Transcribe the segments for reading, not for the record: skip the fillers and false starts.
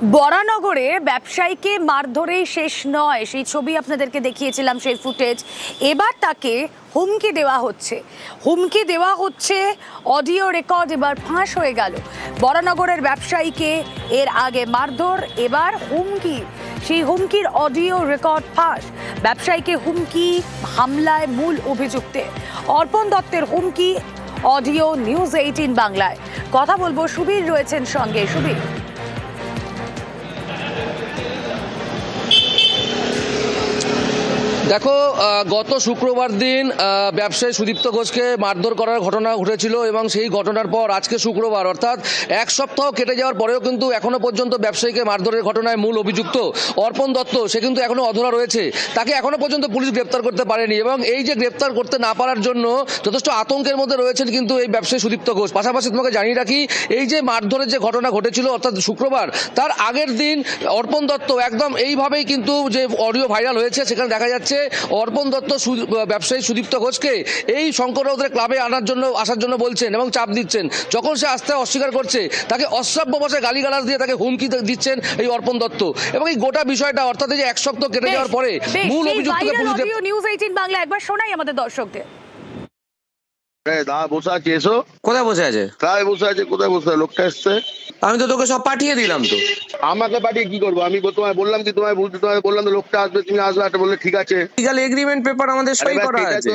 বরানগরে ব্যবসায়ীকে মারধরেই শেষ নয়, সেই ছবি আপনাদেরকে দেখিয়েছিলাম, সেই ফুটেজ। এবার তাকে হুমকি দেওয়া হচ্ছে, অডিও রেকর্ড এবার ফাঁস হয়ে গেল। বরানগরের ব্যবসায়ীকে এর আগে মারধর, এবার হুমকি, সেই হুমকির অডিও রেকর্ড ফাঁস। ব্যবসায়ীকে হুমকি, হামলায় মূল অভিযুক্তে অর্পণ দত্তের হুমকি, অডিও নিউজ 18 বাংলায়। কথা বলবো, সুবীর রয়েছেন সঙ্গে। সুবীর, দেখো, গত শুক্রবার দিন ব্যবসায়ী সুদীপ্ত ঘোষকে মারধর করার ঘটনা ঘটেছিল এবং সেই ঘটনার পর আজকে শুক্রবার অর্থাৎ এক সপ্তাহ কেটে যাওয়ার পরেও কিন্তু এখনো পর্যন্ত ব্যবসায়ীকে মারধরের ঘটনায় মূল অভিযুক্ত অর্পণ দত্ত সে কিন্তু এখনো অধরা রয়েছে। তাকে এখনো পর্যন্ত পুলিশ গ্রেপ্তার করতে পারেনি এবং এই যে গ্রেপ্তার করতে না পারার জন্য যথেষ্ট আতঙ্কের মধ্যে রয়েছেন কিন্তু এই ব্যবসায়ী সুদীপ্ত ঘোষ। পাশাপাশি তোমাকে জানিয়ে রাখি, এই যে মারধরের যে ঘটনা ঘটেছিল অর্থাৎ শুক্রবার, তার আগের দিন অর্পণ দত্ত একদম এইভাবেই কিন্তু যে অডিও ভাইরাল হয়েছে সেখানে দেখা যাচ্ছে অর্পণ দত্ত ব্যবসায়ী সুদীপ্ত ঘোষকে এই শঙ্কর রাউতের ক্লাবে আসার জন্য বলছেন এবং চাপ দিচ্ছেন। যখন সে আসতে অস্বীকার করছে, তাকে অশ্রাব্য ভাষায় গালিগালাজ দিয়ে তাকে হুমকি দিচ্ছেন এই অর্পণ দত্ত। এবং এই গোটা বিষয়টা অর্থাৎ এই যে এক সপ্তাহ কেটে যাওয়ার পরে মূল অভিযুক্তকে পুলিশ নিউজ 18 বাংলা একবার শোনাই আমাদের দর্শকদের। বসে আছে, এসো। কোথায় বসে আছে? কোথায় বসে আছে? কোথায় বসে আছে? লোকটা এসছে। আমি তো তোকে সব পাঠিয়ে দিলাম। তো আমাকে পাঠিয়ে কি করবো? আমি তোমায় বললাম কি, তোমায় বললাম তো লোকটা আসবে, তুমি আসবে, একটা বললে ঠিক আছে। লিগ্যাল এগ্রিমেন্ট পেপার আমাদের সই করা আছে।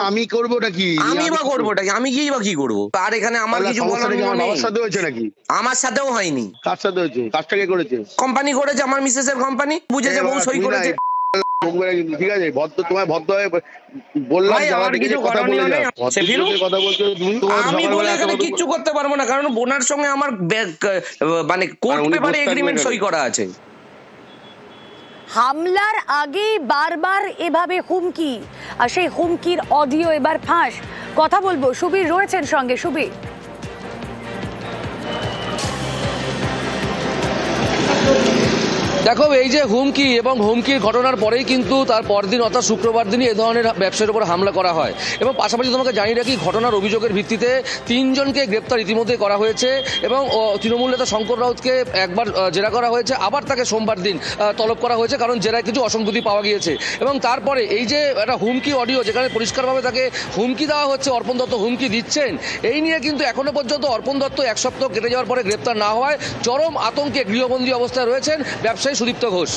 আমি করবোটা কি? আমি বা করবোটা কি? আমি কি বা কি করবো? আর এখানে আমার কিছু বলার নেই। আমার সাথে হয়েছে নাকি? আমার সাথেও হয়নি। কার সাথে হয়েছে? কাজটা কে করেছে? কোম্পানি করেছে, আমার মিসেসের কোম্পানি, বুঝেছে, বউ সই করেছে। ঠিক আছে, তোমায় ভদ্র হয়ে বললাম, কথা বলে কথা বলছো তুমি। আমি বলে এখানে কিচ্ছু করতে পারবো না, কারণ বোনার সঙ্গে আমার মানে কোর্ট পেপারে এগ্রিমেন্ট সই করা আছে। হামলার আগেই বারবার এভাবে হুমকি, আর সেই হুমকির অডিও এবার ফাঁস। কথা বলবো, সুবীর রয়েছেন সঙ্গে। সুবীর, দেখো, এই যে হুমকি এবং হুমকির ঘটনার পরেই কিন্তু তার পরদিন অর্থাৎ শুক্রবার দিনই এ ধরনের ব্যবসায়ীর উপর হামলা করা হয়। এবং পাশাপাশি তোমাকে জানিয়ে রাখি, ঘটনার অভিযোগের ভিত্তিতে 3 জনকে গ্রেপ্তার ইতিমধ্যে করা হয়েছে এবং তৃণমূল নেতা শঙ্কর রাউতকে একবার জেরা করা হয়েছে, আবার তাকে সোমবার দিন তলব করা হয়েছে, কারণ জেরায় কিছু অসঙ্গতি পাওয়া গিয়েছে। এবং তারপরে এই যে একটা হুমকি অডিও, যেখানে পরিষ্কারভাবে তাকে হুমকি দেওয়া হচ্ছে, অর্পণ দত্ত হুমকি দিচ্ছেন, এই নিয়ে কিন্তু এখনো পর্যন্ত অর্পণ দত্ত এক সপ্তাহ কেটে যাওয়ার পরে গ্রেপ্তার না হওয়ায় চরম আতঙ্কে গৃহবন্দী অবস্থায় রয়েছেন ব্যবসায়ী সুদীপ্ত ঘোষ।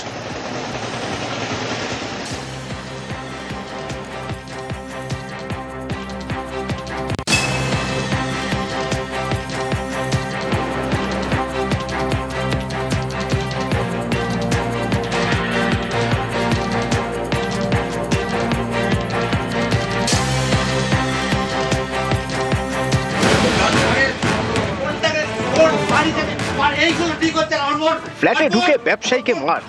ফ্ল্যাটে ঢুকে ব্যবসায়ীকে মার,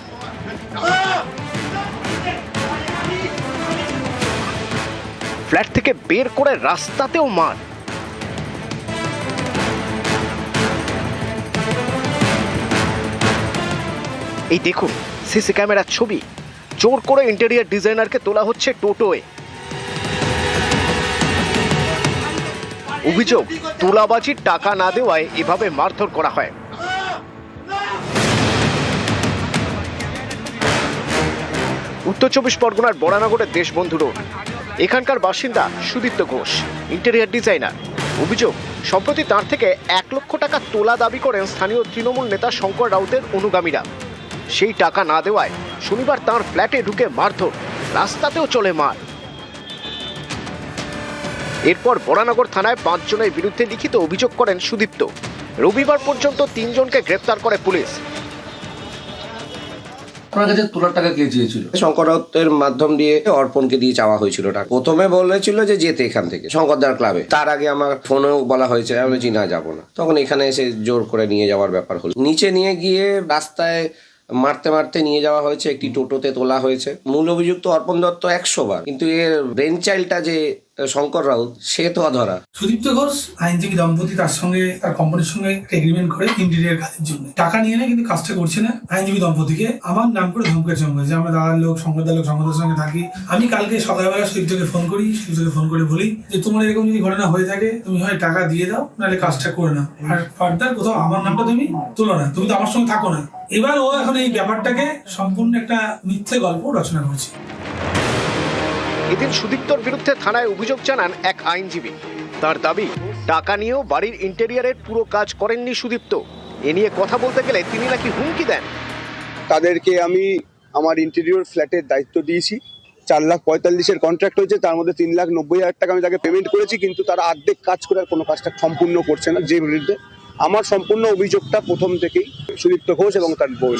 ফ্ল্যাট থেকে বের করে রাস্তাতেও মার। এই দেখুন সিসি ক্যামেরার ছবি, জোর করে ইন্টেরিয়র ডিজাইনারকে তোলা হচ্ছে টোটোয়। অভিযোগ, তোলাবাজির টাকা না দেওয়ায় এভাবে মারধর করা হয়। উত্তর 24 পরগনার বরানগরের দেশবন্ধু রোড, এখানকার বাসিন্দা সুদীপ্ত ঘোষ, ইন্টেরিয়র ডিজাইনার। অভিযোগ, সম্প্রতি তার থেকে 1 লক্ষ টাকা তোলা দাবি করেন স্থানীয় তৃণমূল নেতা শঙ্কর রাউতের অনুগামীরা। সেই টাকা না দেওয়ায় শনিবার তার ফ্ল্যাটে ঢুকে মারধর, রাস্তাতেও চলে মার। এরপর বরানগর থানায় 5 জনের বিরুদ্ধে লিখিত অভিযোগ করেন সুদীপ্ত। রবিবার পর্যন্ত 3 জনকে গ্রেপ্তার করে পুলিশ। তোলার টাকা কে চেয়েছিল? শঙ্কর রাউতের মাধ্যম দিয়ে অর্পণকে দিয়ে চাওয়া হয়েছিল টাকা। প্রথমে বলেছিল যে যেতে এখান থেকে শঙ্করদার ক্লাবে, তার আগে আমার ফোনেও বলা হয়েছে, আমি বলেছি না যাবো না। তখন এখানে এসে জোর করে নিয়ে যাওয়ার ব্যাপার হলো। নিচে নিয়ে গিয়ে রাস্তায় মারতে মারতে নিয়ে যাওয়া হয়েছে, একটি টোটোতে তোলা হয়েছে। মূল অভিযুক্ত অর্পণ দত্ত 100 বার, কিন্তু এর ব্রেন চাইল্ডটা যে শঙ্কর রাউত, সে তো অধরা। সুদীপ্ত ঘোষ আইনজীবী দম্পতি তার সঙ্গে তার কোম্পানির সঙ্গে এগ্রিমেন্ট করে ইন্টেরিয়ার কাজের জন্য টাকা নিয়ে নেয়, কিন্তু কাজটা করছে না। আইনজীবী দম্পতিকে আমার নাম করে ধমকে চমকে যে আমরা দাদার লোক, সংবাদের লোক, সংবাদের সঙ্গে থাকি। আমি কালকে সকালবেলা সুদীপ্তকে ফোন করি, সুদীপ্তকে ফোন করে বলি যে তোমার এরকম যদি ঘটনা হয়ে থাকে তুমি হয় টাকা দিয়ে দাও, নাহলে কাজটা করে নাও, আর ফার্দার কোথাও আমার নামটা তুমি তোলো না, তুমি তো আমার সঙ্গে থাকো না। এবার ও এখন এই ব্যাপারটাকে সম্পূর্ণ একটা মিথ্যে গল্প রচনা করছে। এদিন সুদীপ্তর বিরুদ্ধে থানায় অভিযোগ জানান এক আইনজীবী। তার দাবি, টাকা নিয়েও বাড়ির ইন্টেরিয়ারের পুরো কাজ করেননি সুদীপ্ত। এ নিয়ে কথা বলতে গেলে তিনি নাকি হুমকি দেন। তাদেরকে আমি আমার ইন্টেরিয়র ফ্ল্যাটের দায়িত্ব দিয়েছি, 4,45,000 কন্ট্রাক্ট হয়েছে, তার মধ্যে 3,90,000 টাকা আমি তাকে পেমেন্ট করেছি, কিন্তু তারা অর্ধেক কাজ করে আর কোনো কাজটা সম্পূর্ণ করছে না। যে বিরুদ্ধে আমার সম্পূর্ণ অভিযোগটা প্রথম থেকেই সুদীপ্ত ঘোষ এবং তার বউ।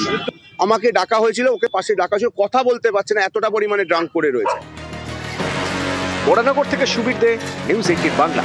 আমাকে ডাকা হয়েছিল, ওকে পাশে ডাকা ছিল, কথা বলতে পারছে না, এতটা পরিমাণে ড্রাঙ্ক করে রয়েছে। বরানগর থেকে সুবীর দে, নিউজ 18 বাংলা।